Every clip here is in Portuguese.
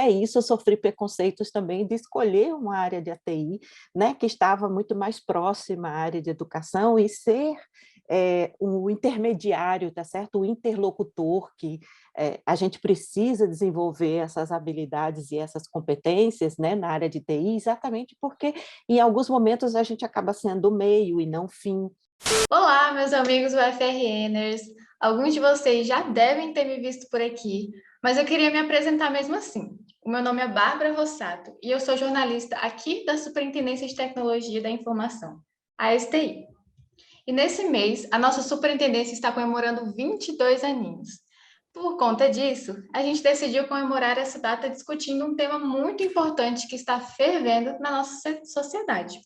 até isso eu sofri preconceitos também de escolher uma área de ATI, né, que estava muito mais próxima à área de educação e ser um intermediário, tá certo? O interlocutor que a gente precisa desenvolver essas habilidades e essas competências, né, na área de TI, exatamente porque em alguns momentos a gente acaba sendo o meio e não o fim. Olá, meus amigos UFRNers. Alguns de vocês já devem ter me visto por aqui, mas eu queria me apresentar mesmo assim. O meu nome é Bárbara Rossato e eu sou jornalista aqui da Superintendência de Tecnologia da Informação, a STI. E nesse mês, a nossa superintendência está comemorando 22 aninhos. Por conta disso, a gente decidiu comemorar essa data discutindo um tema muito importante que está fervendo na nossa sociedade: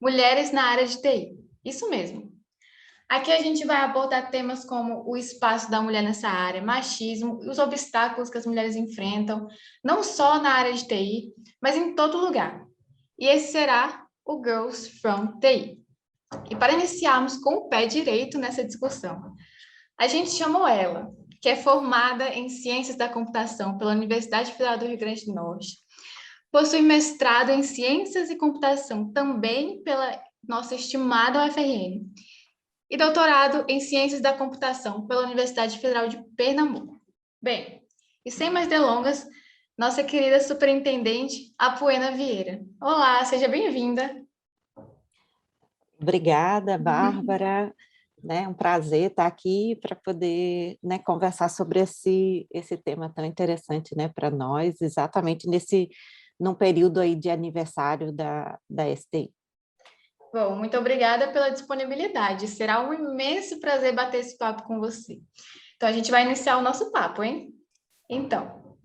mulheres na área de TI. Isso mesmo. Aqui a gente vai abordar temas como o espaço da mulher nessa área, machismo e os obstáculos que as mulheres enfrentam, não só na área de TI, mas em todo lugar. E esse será o Girls from TI. E para iniciarmos com o pé direito nessa discussão, a gente chamou ela, que é formada em Ciências da Computação pela Universidade Federal do Rio Grande do Norte, possui mestrado em Ciências e Computação também pela nossa estimada UFRN, e doutorado em Ciências da Computação pela Universidade Federal de Pernambuco. Bem, e sem mais delongas, nossa querida superintendente Apuena Vieira. Olá, seja bem-vinda. Obrigada, Bárbara. É um prazer estar aqui para poder, né, conversar sobre esse tema tão interessante, né, para nós, exatamente num período aí de aniversário da STI. Bom, muito obrigada pela disponibilidade. Será um imenso prazer bater esse papo com você. Então, a gente vai iniciar o nosso papo, hein? Então,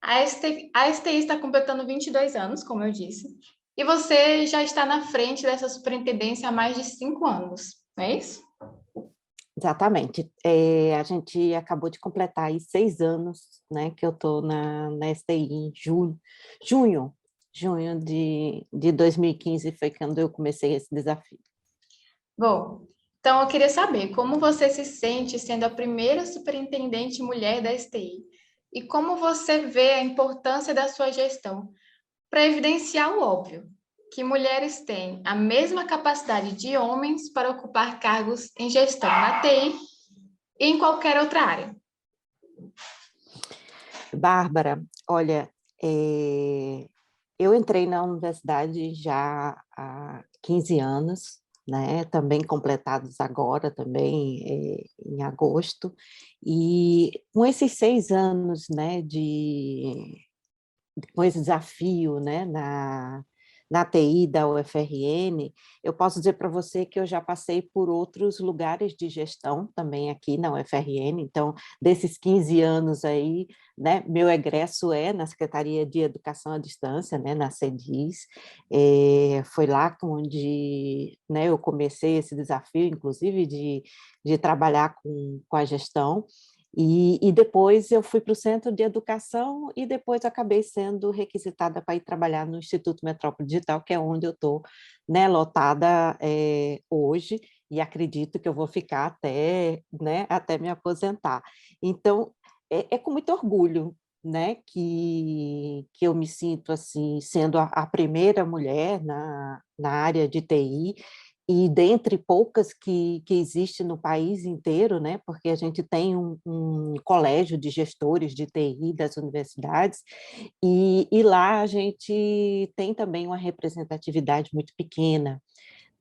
a STI está completando 22 anos, como eu disse, e você já está na frente dessa superintendência há mais de 5 anos, não é isso? Exatamente. A gente acabou de completar aí 6 anos, né, que eu estou na STI em junho de 2015 foi quando eu comecei esse desafio. Bom, então eu queria saber como você se sente sendo a primeira superintendente mulher da STI e como você vê a importância da sua gestão para evidenciar o óbvio, que mulheres têm a mesma capacidade de homens para ocupar cargos em gestão na TI e em qualquer outra área. Bárbara, olha, eu entrei na universidade já há 15 anos, né, também completados agora, também em agosto, e com esses 6 anos, né, com esse desafio, né, na TI da UFRN, eu posso dizer para você que eu já passei por outros lugares de gestão também aqui na UFRN, então, desses 15 anos aí, né, meu egresso é na Secretaria de Educação à Distância, né, na CEDIS, foi lá onde, né, eu comecei esse desafio, inclusive, de trabalhar com a gestão, e depois eu fui para o Centro de Educação e depois acabei sendo requisitada para ir trabalhar no Instituto Metrópole Digital, que é onde eu estou, né, lotada hoje, e acredito que eu vou ficar até, né, até me aposentar. Então, é com muito orgulho, né, que eu me sinto assim, sendo a primeira mulher na área de TI, e dentre poucas que existe no país inteiro, né, porque a gente tem um colégio de gestores de TI das universidades, e lá a gente tem também uma representatividade muito pequena,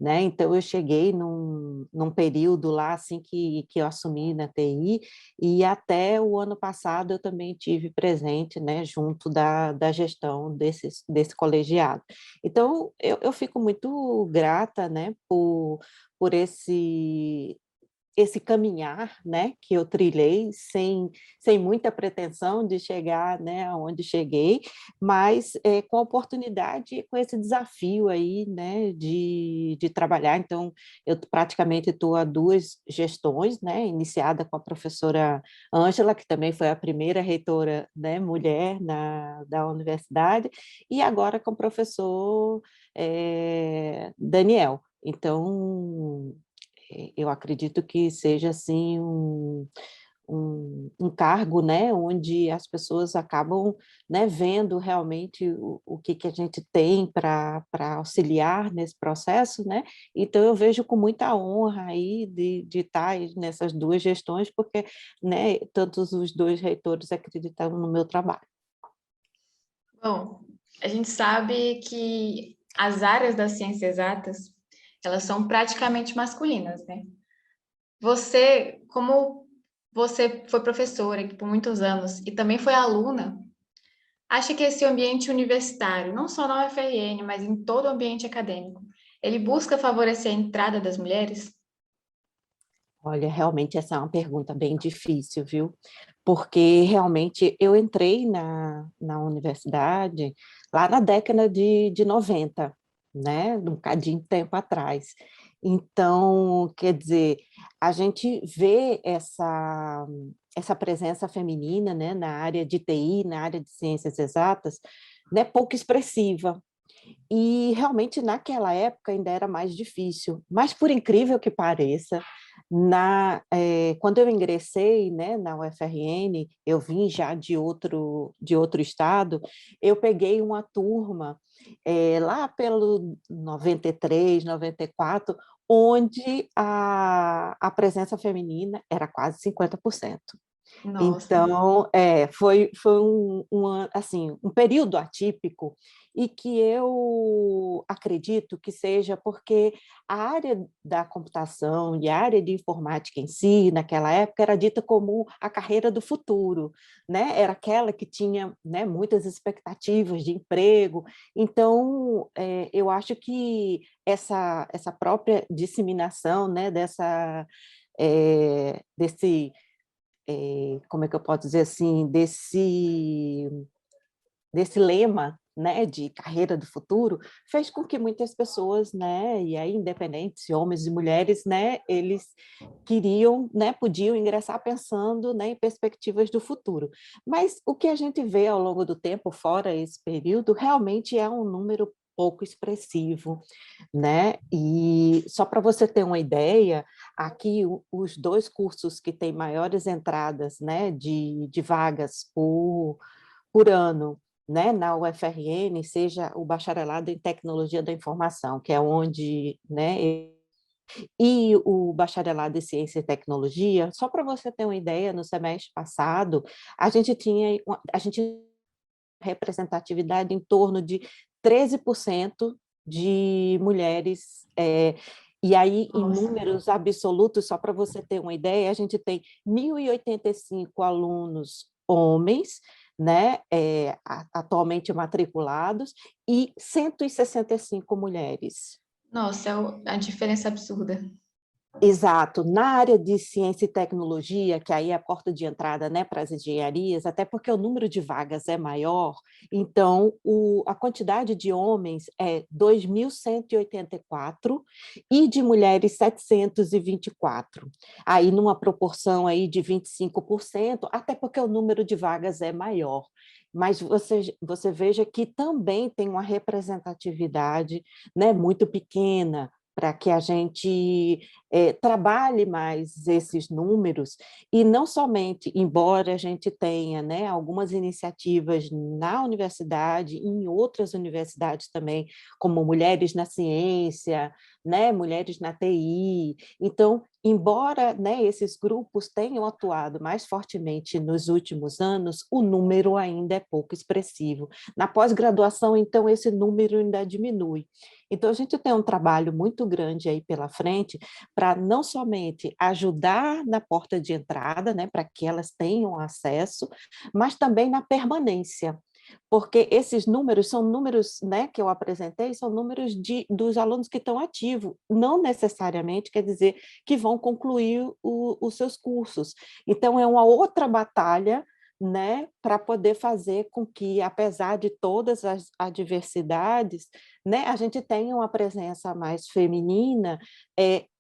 né? Então eu cheguei num período lá assim que eu assumi na TI, e até o ano passado eu também tive presente, né, junto da gestão desse colegiado. Então eu fico muito grata, né, por esse caminhar, né, que eu trilhei sem muita pretensão de chegar, né, aonde cheguei, mas com a oportunidade, com esse desafio aí, né, de trabalhar. Então, eu praticamente estou há 2 gestões, né, iniciada com a professora Ângela, que também foi a primeira reitora, né, mulher da universidade, e agora com o professor Daniel. Então, eu acredito que seja assim um cargo, né, onde as pessoas acabam, né, vendo realmente o que a gente tem para auxiliar nesse processo, né? Então eu vejo com muita honra aí de estar aí nessas duas gestões, porque, né, tantos os dois reitores acreditaram no meu trabalho. Bom, a gente sabe que as áreas das ciências exatas, elas são praticamente masculinas, né? Você, como você foi professora aqui por muitos anos e também foi aluna, acha que esse ambiente universitário, não só na UFRN, mas em todo o ambiente acadêmico, ele busca favorecer a entrada das mulheres? Olha, realmente essa é uma pergunta bem difícil, viu? Porque realmente eu entrei na universidade lá na década de 90, né? Um bocadinho de tempo atrás. Então, quer dizer, a gente vê essa presença feminina, né, na área de TI, na área de ciências exatas, né, pouco expressiva. E realmente naquela época ainda era mais difícil. Mas por incrível que pareça, quando eu ingressei, né, na UFRN, eu vim já de outro estado, eu peguei uma turma lá pelo 93, 94, onde a presença feminina era quase 50%. Nossa, Então, foi assim, um período atípico e que eu acredito que seja porque a área da computação e a área de informática em si, naquela época, era dita como a carreira do futuro, né? Era aquela que tinha, né, muitas expectativas de emprego. Então, eu acho que essa própria disseminação, né, desse como é que eu posso dizer assim, desse lema, né, de carreira do futuro, fez com que muitas pessoas, né, e aí independentes, homens e mulheres, né, eles queriam, né, podiam ingressar pensando, né, em perspectivas do futuro. Mas o que a gente vê ao longo do tempo, fora esse período, realmente é um número pouco expressivo, né? E só para você ter uma ideia, aqui os dois cursos que têm maiores entradas, né, de vagas por ano, né, na UFRN, seja o bacharelado em tecnologia da informação, que é onde, né, e o bacharelado em ciência e tecnologia, só para você ter uma ideia, no semestre passado, a gente representatividade em torno de 13% de mulheres, e aí em nossa. números absolutos, só para você ter uma ideia, a gente tem 1.085 alunos homens, né, atualmente matriculados, e 165 mulheres. Nossa, a diferença absurda. Exato. Na área de ciência e tecnologia, que aí é a porta de entrada, né, para as engenharias, até porque o número de vagas é maior, então a quantidade de homens é 2.184 e de mulheres 724. Aí numa proporção aí de 25%, até porque o número de vagas é maior. Mas você veja que também tem uma representatividade, né, muito pequena, para que a gente trabalhe mais esses números, e não somente, embora a gente tenha, né, algumas iniciativas na universidade, em outras universidades também, como Mulheres na Ciência, né, Mulheres na TI. Então, embora, né, esses grupos tenham atuado mais fortemente nos últimos anos, o número ainda é pouco expressivo. Na pós-graduação, então, esse número ainda diminui. Então, a gente tem um trabalho muito grande aí pela frente para não somente ajudar na porta de entrada, né, para que elas tenham acesso, mas também na permanência, porque esses números são números, né, que eu apresentei, são números dos alunos que estão ativos, não necessariamente quer dizer que vão concluir os seus cursos. Então, é uma outra batalha, né, para poder fazer com que, apesar de todas as adversidades, né, a gente tenha uma presença mais feminina,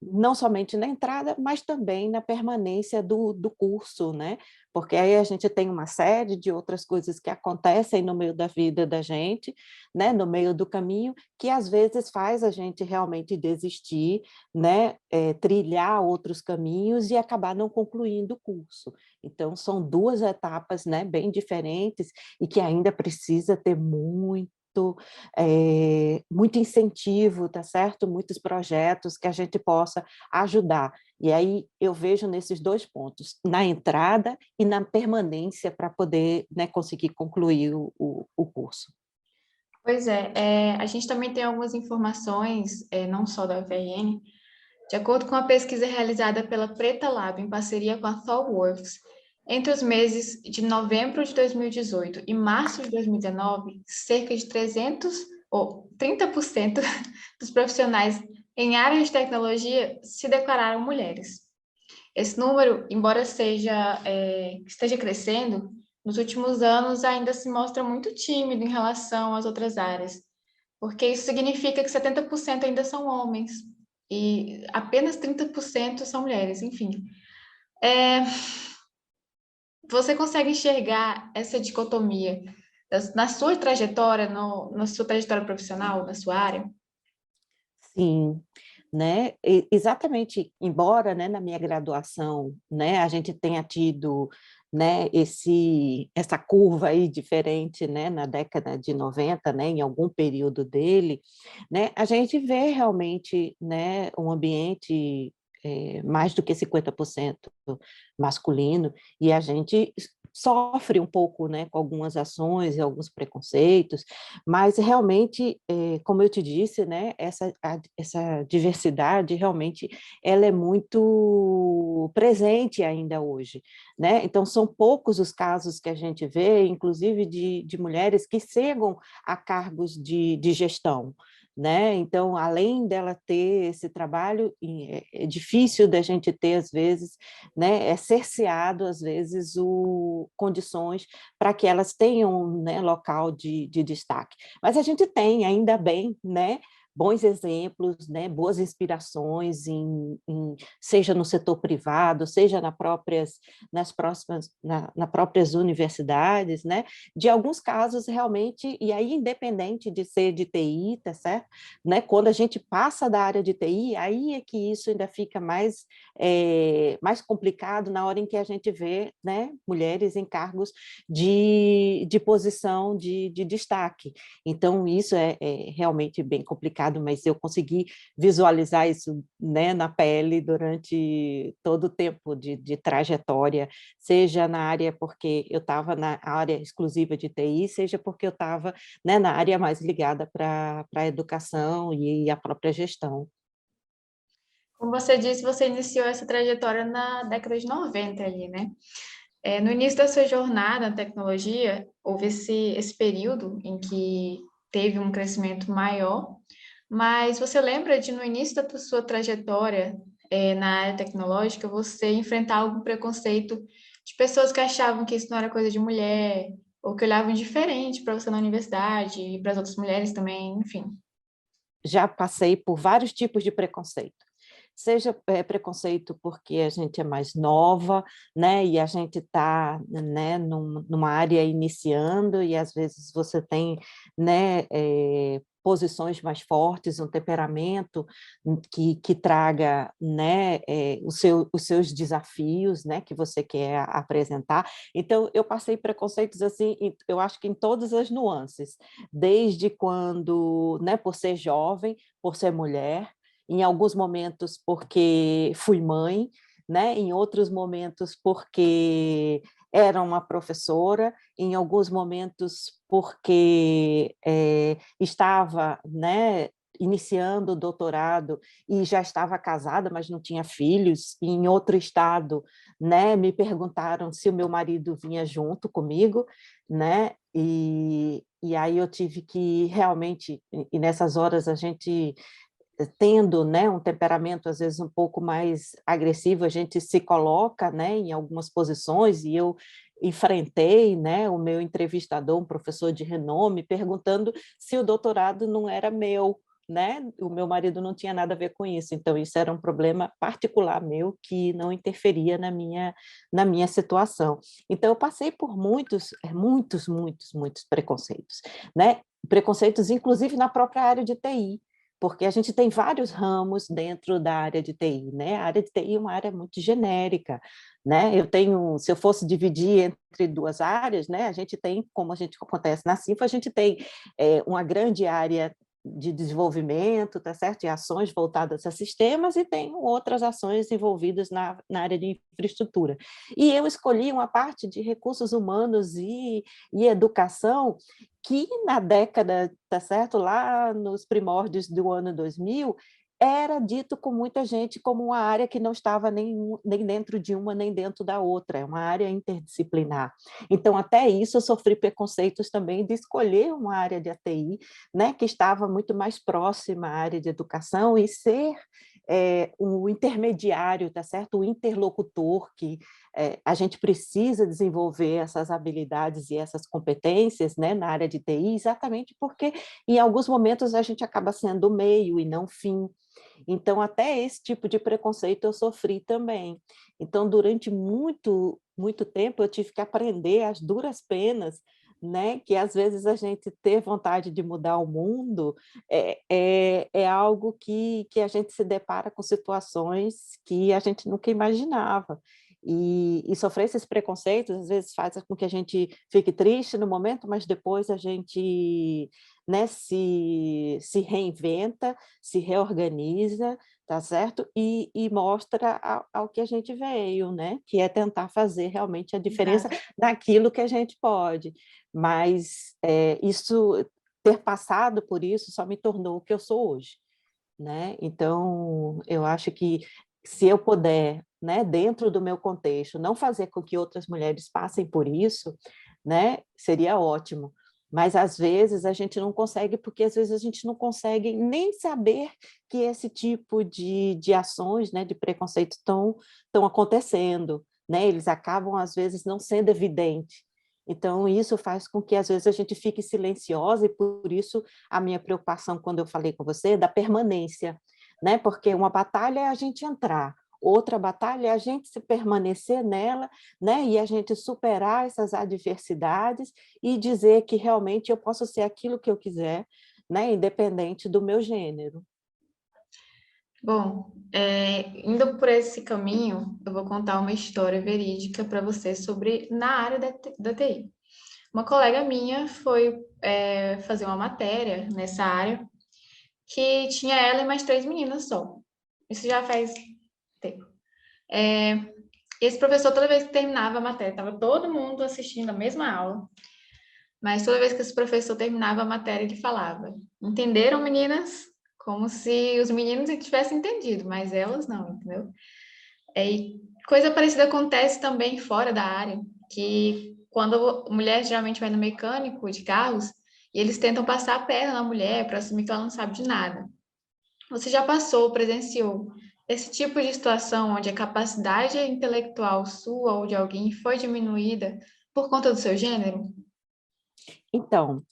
não somente na entrada, mas também na permanência do curso, né, porque aí a gente tem uma série de outras coisas que acontecem no meio da vida da gente, né, no meio do caminho, que às vezes faz a gente realmente desistir, né, trilhar outros caminhos e acabar não concluindo o curso. Então, são duas etapas, né, bem diferentes e que ainda precisa ter muito incentivo, tá certo? Muitos projetos que a gente possa ajudar. E aí eu vejo nesses dois pontos, na entrada e na permanência para poder, né, conseguir concluir o curso. Pois é, a gente também tem algumas informações, não só da UFRN, de acordo com a pesquisa realizada pela Preta Lab, em parceria com a ThoughtWorks, entre os meses de novembro de 2018 e março de 2019, cerca de 300 ou 30% dos profissionais em áreas de tecnologia se declararam mulheres. Esse número, embora esteja crescendo, nos últimos anos ainda se mostra muito tímido em relação às outras áreas, porque isso significa que 70% ainda são homens e apenas 30% são mulheres, enfim. Você consegue enxergar essa dicotomia na sua trajetória, na sua trajetória profissional, na sua área? Sim, né? Exatamente, embora, né, na minha graduação, né, a gente tenha tido, né, essa curva aí diferente, né, na década de 90, né, em algum período dele, né, a gente vê realmente, né, um ambiente mais do que 50% masculino, e a gente sofre um pouco, né, com algumas ações e alguns preconceitos, mas realmente, como eu te disse, né, essa diversidade realmente ela é muito presente ainda hoje, né? Então são poucos os casos que a gente vê, inclusive de mulheres que chegam a cargos de gestão, né? Então, além dela ter esse trabalho, é difícil da gente ter, às vezes, né, é cerceado, às vezes, condições para que elas tenham, né, local de destaque. Mas a gente tem, ainda bem, né, bons exemplos, né, boas inspirações, seja no setor privado, seja nas próprias universidades, né, de alguns casos realmente, e aí independente de ser de TI, tá certo? Né, quando a gente passa da área de TI, aí é que isso ainda fica mais complicado na hora em que a gente vê, né, mulheres em cargos de posição de destaque. Então, isso é realmente bem complicado, mas eu consegui visualizar isso, né, na pele durante todo o tempo de trajetória, seja na área porque eu estava na área exclusiva de TI, seja porque eu estava, né, na área mais ligada para a educação e a própria gestão. Como você disse, você iniciou essa trajetória na década de 90 ali, né? No início da sua jornada na tecnologia, houve esse período em que teve um crescimento maior, mas você lembra de, no início da sua trajetória, na área tecnológica, você enfrentar algum preconceito de pessoas que achavam que isso não era coisa de mulher, ou que olhavam diferente para você na universidade, e para as outras mulheres também, enfim? Já passei por vários tipos de preconceito. Seja preconceito porque a gente é mais nova, né, e a gente está, né, numa área iniciando e às vezes você tem, né, posições mais fortes, um temperamento que traga, né, os seus desafios, né, que você quer apresentar. Então, eu passei preconceitos assim, eu acho que em todas as nuances, desde quando, né, por ser jovem, por ser mulher, em alguns momentos porque fui mãe, né? Em outros momentos porque era uma professora, em alguns momentos porque estava, né, iniciando o doutorado e já estava casada, mas não tinha filhos, e em outro estado, né, me perguntaram se o meu marido vinha junto comigo, né? E aí eu tive que realmente, e nessas horas a gente tendo, né, um temperamento às vezes um pouco mais agressivo, a gente se coloca, né, em algumas posições, e eu enfrentei, né, o meu entrevistador, um professor de renome, perguntando se o doutorado não era meu, né? O meu marido não tinha nada a ver com isso, então isso era um problema particular meu que não interferia na minha situação. Então eu passei por muitos preconceitos, né? Preconceitos inclusive na própria área de TI, porque a gente tem vários ramos dentro da área de TI, né? A área de TI é uma área muito genérica, né? Se eu fosse dividir entre duas áreas, né? A gente tem, como a gente acontece na Sinfa, a gente tem uma grande área de desenvolvimento, tá certo? E ações voltadas a sistemas, e tem outras ações envolvidas na área de infraestrutura. E eu escolhi uma parte de recursos humanos e educação que na década, tá certo? Lá nos primórdios do ano 2000, era dito com muita gente como uma área que não estava nem dentro de uma, nem dentro da outra, é uma área interdisciplinar. Então, até isso, eu sofri preconceitos também de escolher uma área de ATI, né, que estava muito mais próxima à área de educação e ser o intermediário, tá certo? O interlocutor que a gente precisa desenvolver essas habilidades e essas competências, né, na área de TI, exatamente porque em alguns momentos a gente acaba sendo meio e não fim. Então, até esse tipo de preconceito eu sofri também. Então, durante muito tempo, eu tive que aprender às duras penas, né, que às vezes a gente ter vontade de mudar o mundo é algo que a gente se depara com situações que a gente nunca imaginava. E sofrer esses preconceitos, às vezes, faz com que a gente fique triste no momento, mas depois a gente, né, se reinventa, se reorganiza, tá certo? E mostra ao que a gente veio, né? Que é tentar fazer realmente a diferença Exato. naquilo que a gente pode. Mas ter passado por isso só me tornou o que eu sou hoje, né? Então, eu acho que se eu puder, né, dentro do meu contexto, não fazer com que outras mulheres passem por isso, né, seria ótimo. Mas às vezes a gente não consegue, porque às vezes a gente não consegue nem saber que esse tipo de ações, né, de preconceito estão acontecendo, né? Eles acabam às vezes não sendo evidentes. Então isso faz com que às vezes a gente fique silenciosa, e por isso a minha preocupação quando eu falei com você da permanência, né? Porque uma batalha é a gente entrar, outra batalha é a gente se permanecer nela, né? E a gente superar essas adversidades e dizer que realmente eu posso ser aquilo que eu quiser, né? Independente do meu gênero. Bom, indo por esse caminho, eu vou contar uma história verídica para você sobre na área da TI. Uma colega minha foi fazer uma matéria nessa área que tinha ela e mais 3 meninas só. Isso já faz tempo. Esse professor, toda vez que terminava a matéria, estava todo mundo assistindo a mesma aula, mas toda vez que esse professor terminava a matéria, ele falava: entenderam, meninas? Como se os meninos tivessem entendido, mas elas não, entendeu? E coisa parecida acontece também fora da área, que quando a mulher geralmente vai no mecânico de carros, e eles tentam passar a perna na mulher para assumir que ela não sabe de nada. Você já passou, presenciou esse tipo de situação onde a capacidade intelectual sua ou de alguém foi diminuída por conta do seu gênero? Então,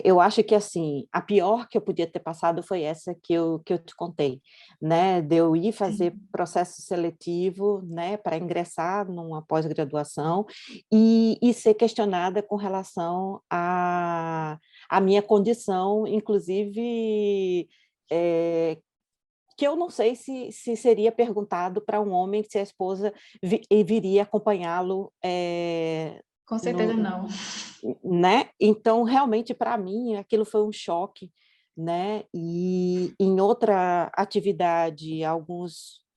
eu acho que assim, a pior que eu podia ter passado foi essa que eu te contei, né? De eu ir fazer Sim. processo seletivo, né, para ingressar numa pós-graduação e ser questionada com relação à minha condição, inclusive que eu não sei se seria perguntado para um homem se a esposa viria acompanhá-lo Com certeza não. né? Então, realmente, para mim, aquilo foi um choque, né? E em outra atividade,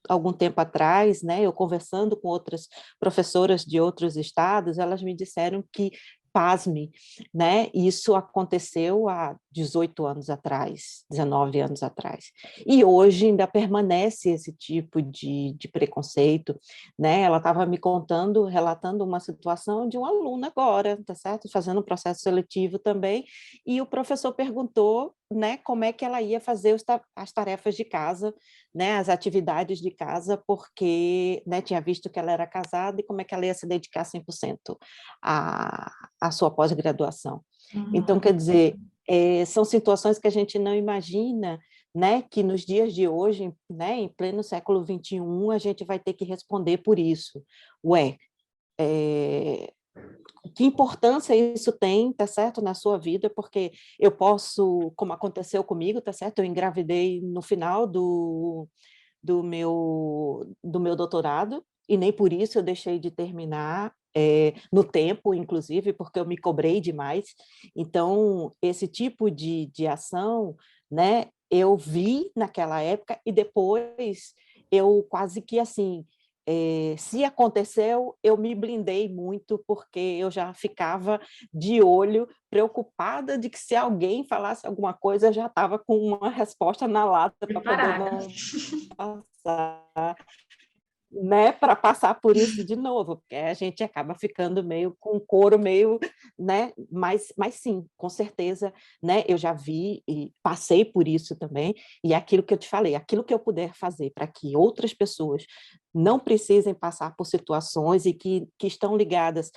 algum tempo atrás, né, eu conversando com outras professoras de outros estados, elas me disseram que, pasme, né, isso aconteceu há 18 anos atrás, 19 anos atrás. E hoje ainda permanece esse tipo de preconceito, né? Ela estava me contando, relatando uma situação de uma aluna agora, tá certo? Fazendo um processo seletivo também, e o professor perguntou, né, como é que ela ia fazer as tarefas de casa, né, as atividades de casa, porque, né, tinha visto que ela era casada e como é que ela ia se dedicar 100% à sua pós-graduação. Então, quer Uhum. dizer, são situações que a gente não imagina, né, que nos dias de hoje, né, em pleno século XXI, a gente vai ter que responder por isso. Ué, que importância isso tem, tá certo, na sua vida, porque eu posso, como aconteceu comigo, tá certo, eu engravidei no final do meu doutorado, e nem por isso eu deixei de terminar no tempo, inclusive, porque eu me cobrei demais. Então, esse tipo de ação, né, eu vi naquela época, e depois eu quase que assim, se aconteceu, eu me blindei muito, porque eu já ficava de olho, preocupada de que se alguém falasse alguma coisa, eu já estava com uma resposta na lata para poder Preparada. não passar, né, para passar por isso de novo, porque a gente acaba ficando meio com o couro meio, né, mas sim, com certeza, né, eu já vi e passei por isso também, e aquilo que eu te falei, aquilo que eu puder fazer para que outras pessoas não precisem passar por situações e que estão ligadas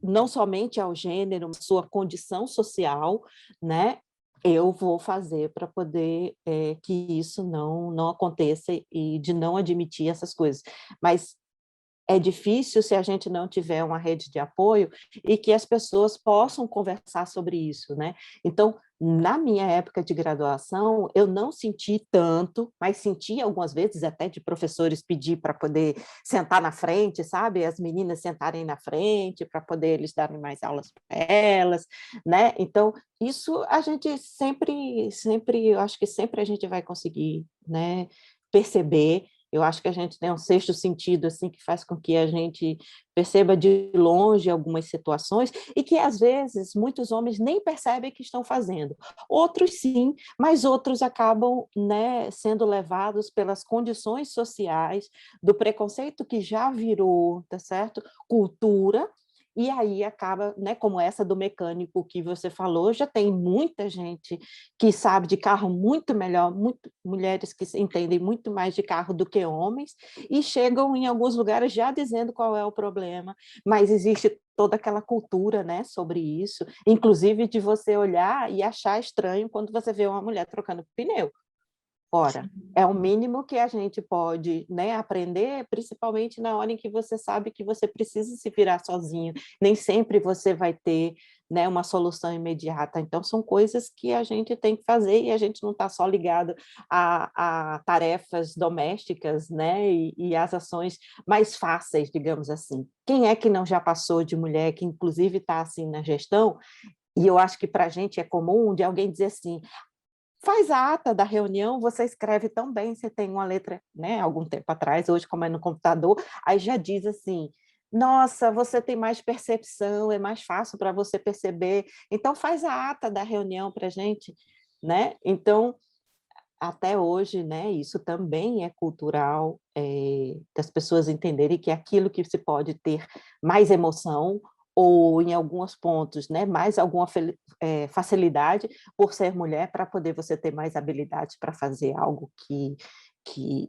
não somente ao gênero, mas à sua condição social, né, eu vou fazer para poder que isso não aconteça e de não admitir essas coisas. Mas é difícil se a gente não tiver uma rede de apoio e que as pessoas possam conversar sobre isso, né? Então, na minha época de graduação, eu não senti tanto, mas senti algumas vezes até de professores pedir para poder sentar na frente, sabe? As meninas sentarem na frente para poder eles darem mais aulas para elas, né? Então, isso a gente sempre, eu acho que sempre a gente vai conseguir, né, perceber. Eu acho que a gente tem um sexto sentido assim que faz com que a gente perceba de longe algumas situações e que às vezes muitos homens nem percebem que estão fazendo. Outros sim, mas outros acabam, né, sendo levados pelas condições sociais do preconceito que já virou, tá certo? Cultura. E aí acaba, né, como essa do mecânico que você falou, já tem muita gente que sabe de carro muito melhor, mulheres que entendem muito mais de carro do que homens, e chegam em alguns lugares já dizendo qual é o problema, mas existe toda aquela cultura, né, sobre isso, inclusive de você olhar e achar estranho quando você vê uma mulher trocando pneu. Ora, é o mínimo que a gente pode, né, aprender, principalmente na hora em que você sabe que você precisa se virar sozinho. Nem sempre você vai ter, né, uma solução imediata. Então, são coisas que a gente tem que fazer e a gente não está só ligado a tarefas domésticas, né, e às ações mais fáceis, digamos assim. Quem é que não já passou de mulher que, inclusive, está assim na gestão? E eu acho que para a gente é comum de alguém dizer assim: faz a ata da reunião, você escreve tão bem, você tem uma letra, né, algum tempo atrás, hoje como é no computador, aí já diz assim: nossa, você tem mais percepção, é mais fácil para você perceber, então faz a ata da reunião para a gente, né? Então, até hoje, né, isso também é cultural, das pessoas entenderem que aquilo que se pode ter mais emoção, ou em alguns pontos, né, mais alguma facilidade por ser mulher, para poder você ter mais habilidade para fazer algo que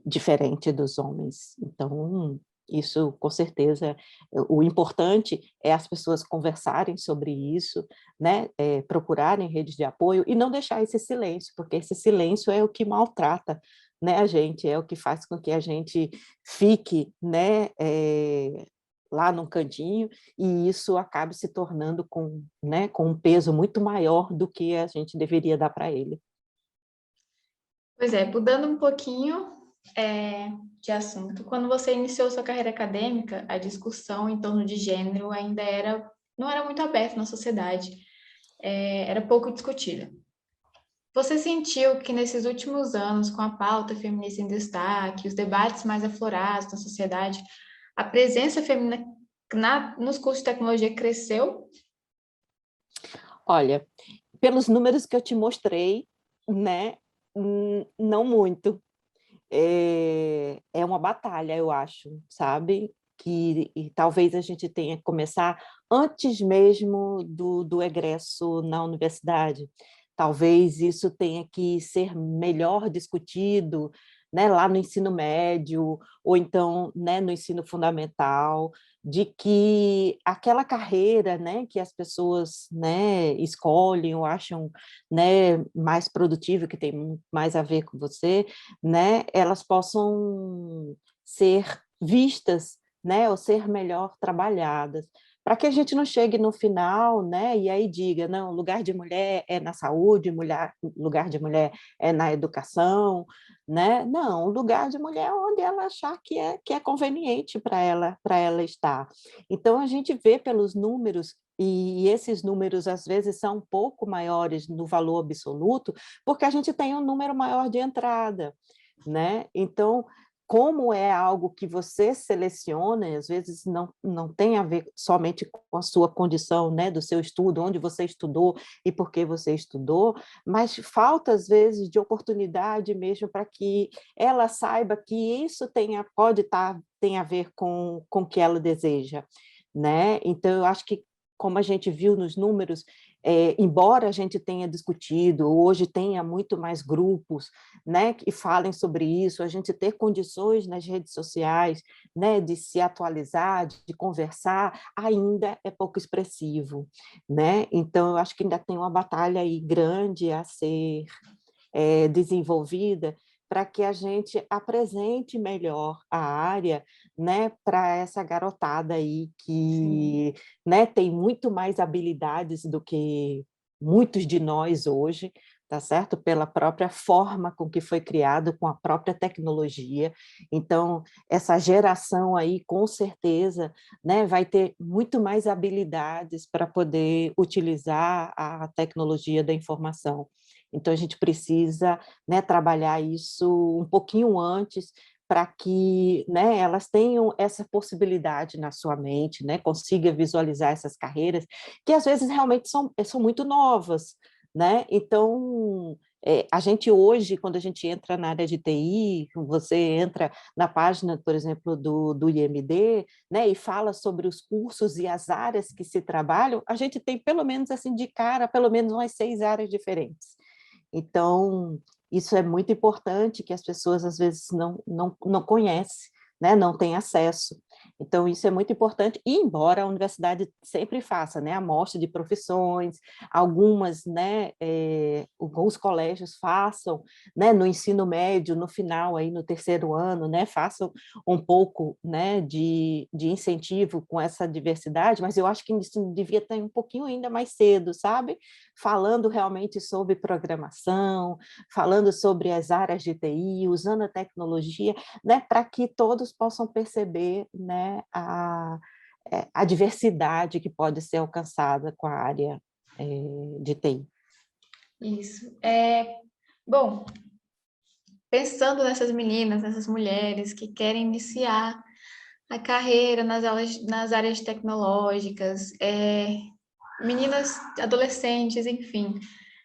diferente dos homens. Então, isso com certeza, o importante é as pessoas conversarem sobre isso, né, procurarem redes de apoio e não deixar esse silêncio, porque esse silêncio é o que maltrata, né, a gente, é o que faz com que a gente fique, né, lá num cantinho, e isso acabe se tornando né, com um peso muito maior do que a gente deveria dar para ele. Pois é, mudando um pouquinho de assunto, quando você iniciou sua carreira acadêmica, a discussão em torno de gênero ainda não era muito aberta na sociedade, era pouco discutida. Você sentiu que nesses últimos anos, com a pauta feminista em destaque, os debates mais aflorados na sociedade, a presença feminina nos cursos de tecnologia cresceu? Olha, pelos números que eu te mostrei, né, não muito. É uma batalha, eu acho, sabe? E talvez a gente tenha que começar antes mesmo do egresso na universidade. Talvez isso tenha que ser melhor discutido, né, lá no ensino médio, ou então, né, no ensino fundamental, de que aquela carreira, né, que as pessoas, né, escolhem ou acham, né, mais produtiva, que tem mais a ver com você, né, elas possam ser vistas, né, ou ser melhor trabalhadas, para que a gente não chegue no final, né, e aí diga, não, lugar de mulher é na saúde, lugar de mulher é na educação, né? Não, o lugar de mulher é onde ela achar que é conveniente para ela estar. Então, a gente vê pelos números, e esses números, às vezes, são um pouco maiores no valor absoluto, porque a gente tem um número maior de entrada, né? Então, como é algo que você seleciona, e às vezes não tem a ver somente com a sua condição, né, do seu estudo, onde você estudou e por que você estudou, mas falta, às vezes, de oportunidade mesmo para que ela saiba que isso tem a ver com o que ela deseja, né? Então, eu acho que, como a gente viu nos números, embora a gente tenha discutido, hoje tenha muito mais grupos, né, que falem sobre isso, a gente ter condições nas redes sociais, né, de se atualizar, de conversar, ainda é pouco expressivo, né? Então, eu acho que ainda tem uma batalha aí grande a ser desenvolvida para que a gente apresente melhor a área, né, para essa garotada aí Sim. que, né, tem muito mais habilidades do que muitos de nós hoje, tá certo? Pela própria forma com que foi criado, com a própria tecnologia. Então, essa geração aí, com certeza, né, vai ter muito mais habilidades para poder utilizar a tecnologia da informação. Então, a gente precisa, né, trabalhar isso um pouquinho antes, para que, né, elas tenham essa possibilidade na sua mente, né, consiga visualizar essas carreiras, que às vezes realmente são muito novas, né? Então, a gente hoje, quando a gente entra na área de TI, você entra na página, por exemplo, do IMD, né, e fala sobre os cursos e as áreas que se trabalham, a gente tem pelo menos assim de cara, pelo menos umas 6 áreas diferentes. Então, isso é muito importante que as pessoas às vezes não conhecem, né? Não têm acesso. Então, isso é muito importante, e embora a universidade sempre faça, né, a amostra de profissões, algumas, né, alguns colégios façam, né, no ensino médio, no final, aí, no terceiro ano, né, façam um pouco, né, de incentivo com essa diversidade, mas eu acho que isso devia estar um pouquinho ainda mais cedo, sabe? Falando realmente sobre programação, falando sobre as áreas de TI, usando a tecnologia, né, para que todos possam perceber, né, a diversidade que pode ser alcançada com a área de TI. Isso. Bom, pensando nessas meninas, nessas mulheres que querem iniciar a carreira nas áreas tecnológicas, meninas, adolescentes, enfim,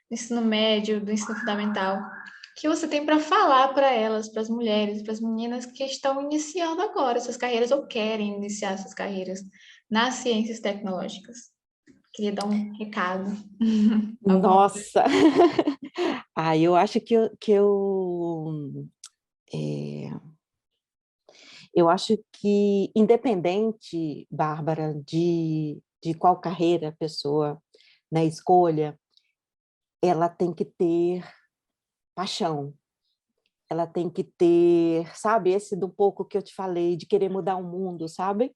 do ensino médio, do ensino fundamental, o que você tem para falar para elas, para as mulheres, para as meninas que estão iniciando agora suas carreiras ou querem iniciar suas carreiras nas ciências tecnológicas? Queria dar um recado. Alguma coisa. Nossa! Eu acho é, eu acho que, independente, Bárbara, de qual carreira a pessoa, né, escolha, ela tem que ter paixão, ela tem que ter, sabe, esse do pouco que eu te falei, de querer mudar o mundo, sabe?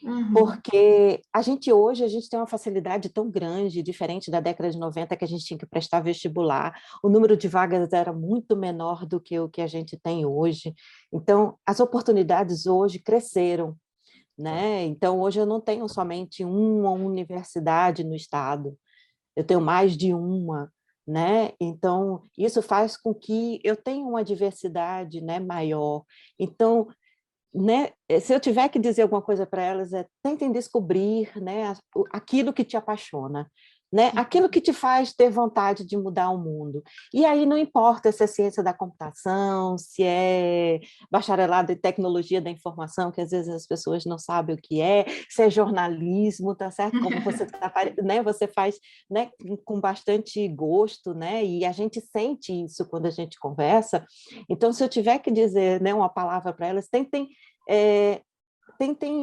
Uhum. Porque a gente tem uma facilidade tão grande, diferente da década de 90, que a gente tinha que prestar vestibular, o número de vagas era muito menor do que o que a gente tem hoje. Então, as oportunidades hoje cresceram, né? Então, hoje eu não tenho somente uma universidade no estado, eu tenho mais de uma, né? Então, isso faz com que eu tenha uma diversidade, né, maior. Então, né, se eu tiver que dizer alguma coisa para elas, tentem descobrir, né, aquilo que te apaixona, né? Aquilo que te faz ter vontade de mudar o mundo. E aí não importa se é ciência da computação, se é bacharelado em tecnologia da informação, que às vezes as pessoas não sabem o que é, se é jornalismo, tá certo? Como você, né? Você faz, né, com bastante gosto, né? E a gente sente isso quando a gente conversa. Então, se eu tiver que dizer, né, uma palavra para elas, tentem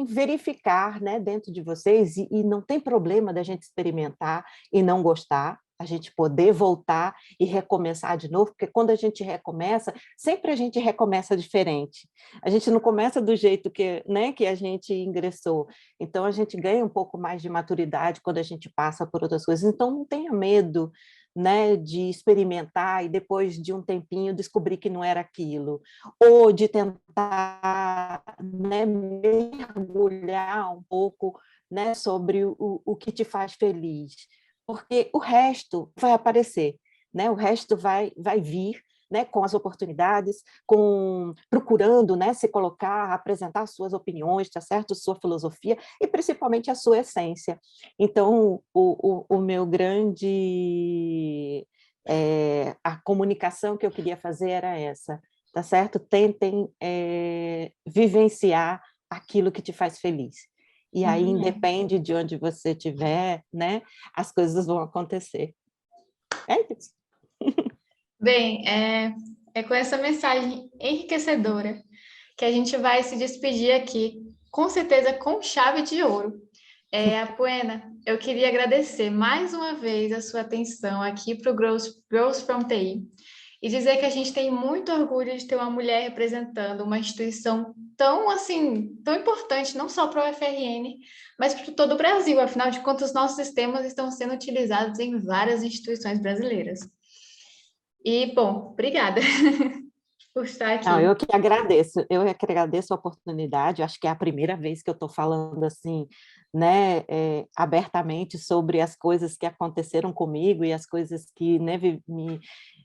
verificar, né, dentro de vocês, e não tem problema da gente experimentar e não gostar, a gente poder voltar e recomeçar de novo, porque quando a gente recomeça, sempre a gente recomeça diferente. A gente não começa do jeito que, né, que a gente ingressou. Então, a gente ganha um pouco mais de maturidade quando a gente passa por outras coisas. Então, não tenha medo, né, de experimentar e depois de um tempinho descobrir que não era aquilo, ou de tentar, né, mergulhar um pouco, né, sobre o que te faz feliz, porque o resto vai aparecer, né, o resto vai vir, né, com as oportunidades, procurando, né, se colocar, apresentar suas opiniões, tá certo? Sua filosofia e principalmente a sua essência. Então, o meu grande... a comunicação que eu queria fazer era essa, tá certo? Tentem vivenciar aquilo que te faz feliz. E aí, independe de onde você estiver, né, as coisas vão acontecer. É isso. Bem, é com essa mensagem enriquecedora que a gente vai se despedir aqui, com certeza com chave de ouro. Apuena, eu queria agradecer mais uma vez a sua atenção aqui para o Girls from TI e dizer que a gente tem muito orgulho de ter uma mulher representando uma instituição tão, assim, tão importante, não só para o UFRN, mas para todo o Brasil. Afinal de contas, nossos sistemas estão sendo utilizados em várias instituições brasileiras. E, bom, obrigada por estar aqui. Não, eu que agradeço a oportunidade, acho que é a primeira vez que eu estou falando assim, né, abertamente sobre as coisas que aconteceram comigo e as coisas que, né,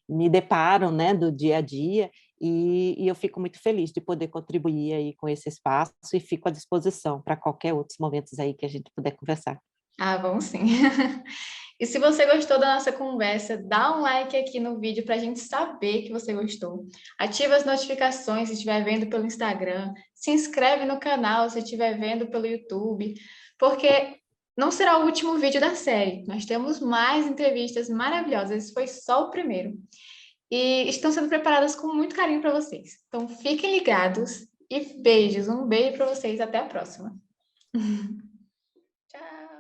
me deparam, né, do dia a dia, e eu fico muito feliz de poder contribuir aí com esse espaço e fico à disposição para qualquer outros momentos aí que a gente puder conversar. Ah, vamos sim. E se você gostou da nossa conversa, dá um like aqui no vídeo para a gente saber que você gostou. Ativa as notificações se estiver vendo pelo Instagram. Se inscreve no canal se estiver vendo pelo YouTube, porque não será o último vídeo da série. Nós temos mais entrevistas maravilhosas. Esse foi só o primeiro. E estão sendo preparadas com muito carinho para vocês. Então fiquem ligados e beijos. Um beijo para vocês. Até a próxima. Tchau.